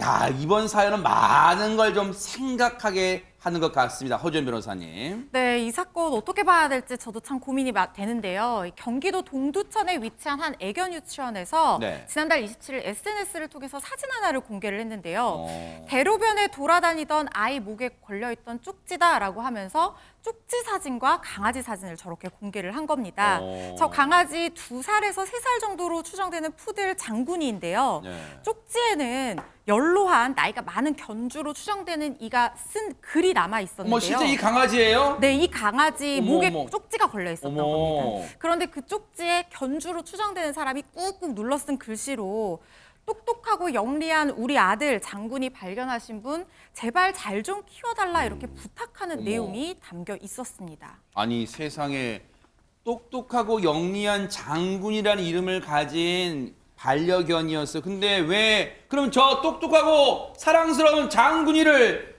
야, 이번 사연은 많은 걸 좀 생각하게 하는 것 같습니다. 허주연 변호사님. 네, 이 사건 어떻게 봐야 될지 저도 참 고민이 되는데요. 경기도 동두천에 위치한 한 애견 유치원에서 네. 지난달 27일 SNS를 통해서 사진 하나를 공개를 했는데요. 어. 대로변에 돌아다니던 아이 목에 걸려있던 쪽지다라고 하면서 쪽지 사진과 강아지 사진을 저렇게 공개를 한 겁니다. 어. 저 강아지 2살에서 3살 정도로 추정되는 푸들 장군이인데요. 네. 쪽지에는 연로한 나이가 많은 견주로 추정되는 이가 쓴 글이 남아 있었는데요. 실제 이 강아지예요? 네, 이 강아지 어머, 목에 어머. 쪽지가 걸려 있었던 어머. 겁니다. 그런데 그 쪽지에 견주로 추정되는 사람이 꾹꾹 눌러 쓴 글씨로 똑똑하고 영리한 우리 아들 장군이 발견하신 분 제발 잘 좀 키워달라 이렇게 부탁하는 어머. 내용이 담겨 있었습니다. 아니, 세상에 똑똑하고 영리한 장군이라는 이름을 가진 반려견이었어요. 근데 왜 그럼 저 똑똑하고 사랑스러운 장군이를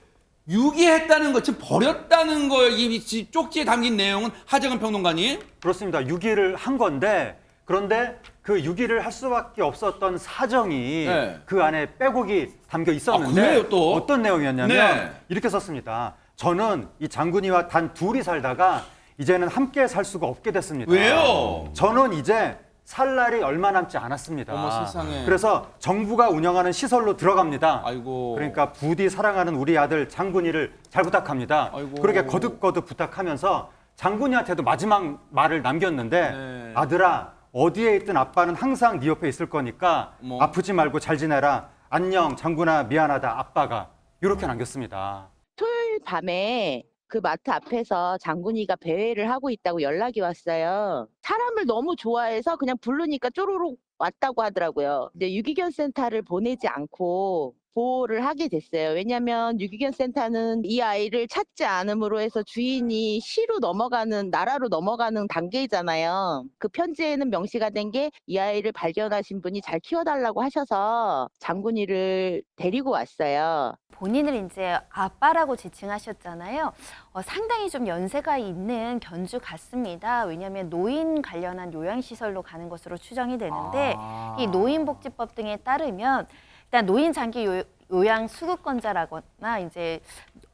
유기했다는 거, 지금 버렸다는 거예요. 이 쪽지에 담긴 내용은 하정은 평론가님. 그렇습니다. 유기를 한 건데 그런데 그 유기를 할 수밖에 없었던 사정이 네. 그 안에 빼곡이 담겨 있었는데 그래요, 또? 어떤 내용이었냐면 네. 이렇게 썼습니다. 저는 이 장군이와 단 둘이 살다가 이제는 함께 살 수가 없게 됐습니다. 왜요? 저는 이제 살 날이 얼마 남지 않았습니다. 어머, 세상에. 그래서 정부가 운영하는 시설로 들어갑니다. 아이고. 그러니까 부디 사랑하는 우리 아들 장군이를 잘 부탁합니다. 아이고. 그렇게 거듭거듭 부탁하면서 장군이한테도 마지막 말을 남겼는데 네. 아들아 어디에 있든 아빠는 항상 네 옆에 있을 거니까 어머. 아프지 말고 잘 지내라. 안녕 장군아 미안하다 아빠가 이렇게 남겼습니다. 토요일 밤에 그 마트 앞에서 장군이가 배회를 하고 있다고 연락이 왔어요. 사람을 너무 좋아해서 그냥 부르니까 쪼로록 왔다고 하더라고요. 근데 유기견 센터를 보내지 않고 보호를 하게 됐어요. 왜냐하면 유기견 센터는 이 아이를 찾지 않음으로 해서 주인이 시로 넘어가는 나라로 넘어가는 단계잖아요. 그 편지에는 명시가 된 게 이 아이를 발견하신 분이 잘 키워달라고 하셔서 장군이를 데리고 왔어요. 본인을 이제 아빠라고 지칭하셨잖아요. 상당히 좀 연세가 있는 견주 같습니다. 왜냐하면 노인 관련한 요양시설로 가는 것으로 추정이 되는데 이 노인복지법 등에 따르면 일단 노인 장기 요양 수급권자라거나 이제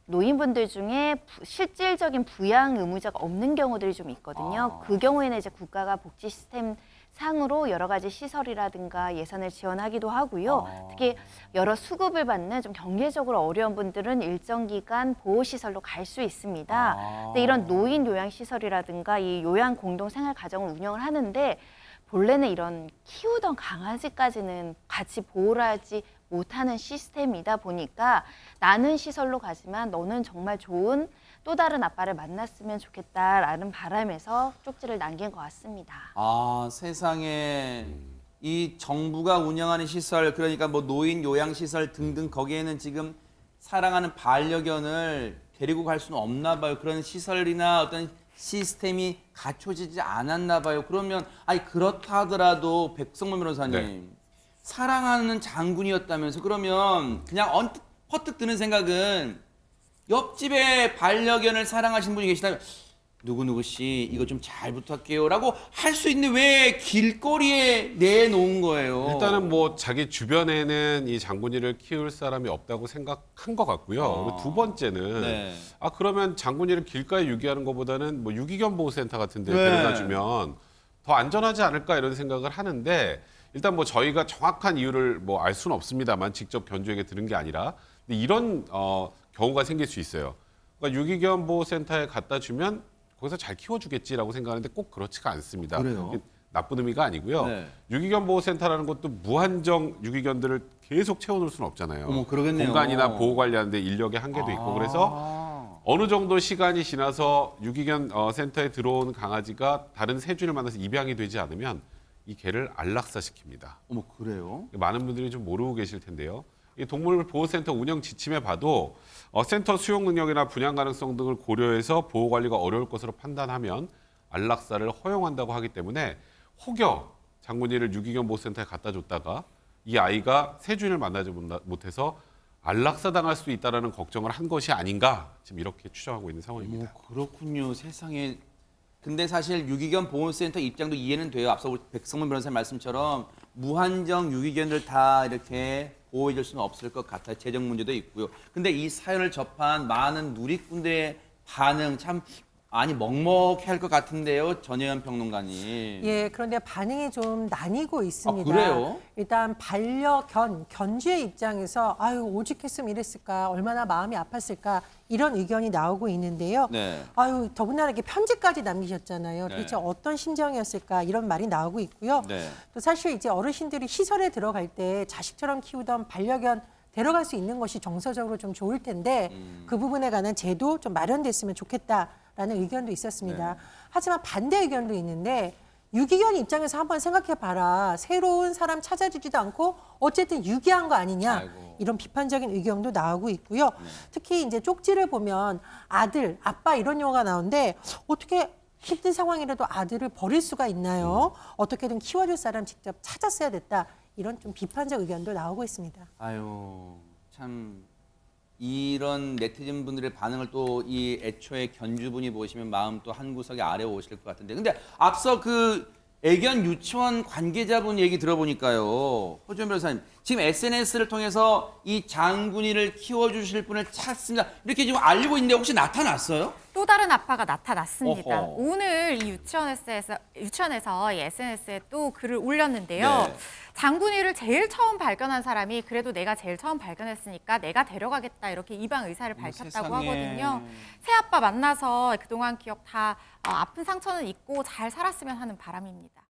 노인분들 중에 실질적인 부양 의무자가 없는 경우들이 좀 있거든요. 그 경우에는 이제 국가가 복지 시스템 상으로 여러 가지 시설이라든가 예산을 지원하기도 하고요. 특히 여러 수급을 받는 좀 경제적으로 어려운 분들은 일정 기간 보호시설로 갈 수 있습니다. 근데 이런 노인 요양시설이라든가 이 요양 공동생활 가정을 운영을 하는데 본래는 이런 키우던 강아지까지는 같이 보호를 하지 못하는 시스템이다 보니까 나는 시설로 가지만 너는 정말 좋은 또 다른 아빠를 만났으면 좋겠다라는 바람에서 쪽지를 남긴 것 같습니다. 아, 세상에 이 정부가 운영하는 시설, 그러니까 뭐 노인 요양 시설 등등 거기에는 지금 사랑하는 반려견을 데리고 갈 수는 없나 봐요. 그런 시설이나 어떤 시스템이 갖춰지지 않았나 봐요. 그러면 아니 그렇다 하더라도 백성문 변호사님 네. 사랑하는 장군이었다면서 그러면 그냥 언뜻 퍼뜩 드는 생각은 옆집에 반려견을 사랑하시는 분이 계시다면 누구누구 씨 이거 좀 잘 부탁해요라고 할 수 있는데 왜 길거리에 내놓은 거예요? 일단은 뭐 자기 주변에는 이 장군이를 키울 사람이 없다고 생각한 것 같고요. 그리고 두 번째는 네. 그러면 장군이를 길가에 유기하는 것보다는 뭐 유기견 보호센터 같은 데 네. 데려다 주면 더 안전하지 않을까 이런 생각을 하는데 일단 뭐 저희가 정확한 이유를 뭐 알 수는 없습니다만 직접 견주에게 들은 게 아니라 근데 이런 경우가 생길 수 있어요. 그러니까 유기견 보호센터에 갖다 주면 거기서 잘 키워주겠지라고 생각하는데 꼭 그렇지가 않습니다. 그래요? 이게 나쁜 의미가 아니고요. 네. 유기견 보호센터라는 것도 무한정 유기견들을 계속 채워놓을 수는 없잖아요. 어머, 그러겠네요. 공간이나 보호 관리하는데 인력의 한계도 있고 그래서 어느 정도 시간이 지나서 유기견 센터에 들어온 강아지가 다른 새주인을 만나서 입양이 되지 않으면 이 개를 안락사시킵니다. 어머, 그래요? 많은 분들이 좀 모르고 계실 텐데요. 이 동물보호센터 운영 지침에 봐도 센터 수용 능력이나 분양 가능성 등을 고려해서 보호 관리가 어려울 것으로 판단하면 안락사를 허용한다고 하기 때문에 혹여 장군이를 유기견 보호센터에 갖다 줬다가 이 아이가 새 주인을 만나지 못해서 안락사 당할 수 있다는 걱정을 한 것이 아닌가 지금 이렇게 추정하고 있는 상황입니다. 그렇군요. 세상에. 근데 사실 유기견 보호센터 입장도 이해는 돼요. 앞서 우리 백성문 변호사님 말씀처럼 무한정 유기견들 다 이렇게 보호해줄 수는 없을 것 같아요. 재정 문제도 있고요. 근데 이 사연을 접한 많은 누리꾼들의 반응 참 많이 먹먹해할 것 같은데요, 전혜연 평론가님. 예, 그런데 반응이 좀 나뉘고 있습니다. 그래요? 일단 견주의 입장에서 아유 오죽했으면 이랬을까, 얼마나 마음이 아팠을까 이런 의견이 나오고 있는데요. 네. 아유 더군다나 이렇게 편지까지 남기셨잖아요. 네. 도대체 어떤 심정이었을까 이런 말이 나오고 있고요. 네. 또 사실 이제 어르신들이 시설에 들어갈 때 자식처럼 키우던 반려견 데려갈 수 있는 것이 정서적으로 좀 좋을 텐데 그 부분에 관한 제도 좀 마련됐으면 좋겠다라는 의견도 있었습니다. 네. 하지만 반대 의견도 있는데 유기견 입장에서 한번 생각해봐라. 새로운 사람 찾아주지도 않고 어쨌든 유기한 거 아니냐. 아이고. 이런 비판적인 의견도 나오고 있고요. 특히 이제 쪽지를 보면 아들, 아빠 이런 용어가 나오는데 어떻게 힘든 상황이라도 아들을 버릴 수가 있나요? 어떻게든 키워줄 사람 직접 찾았어야 됐다. 이런 좀 비판적 의견도 나오고 있습니다. 아유, 참 이런 네티즌 분들의 반응을 또 이 애초에 견주분이 보시면 마음 또 한 구석에 아래 오실 것 같은데, 근데 앞서 그 애견 유치원 관계자분 얘기 들어보니까요, 허주현 변호사님 지금 SNS를 통해서 이 장군이를 키워주실 분을 찾습니다. 이렇게 지금 알리고 있는데 혹시 나타났어요? 또 다른 아빠가 나타났습니다. 어허. 오늘 이 유치원에서 이 SNS에 또 글을 올렸는데요. 네. 장군이를 제일 처음 발견한 사람이 그래도 내가 제일 처음 발견했으니까 내가 데려가겠다 이렇게 입양 의사를 밝혔다고 세상에. 하거든요. 새 아빠 만나서 그동안 기억 다 아픈 상처는 잊고 잘 살았으면 하는 바람입니다.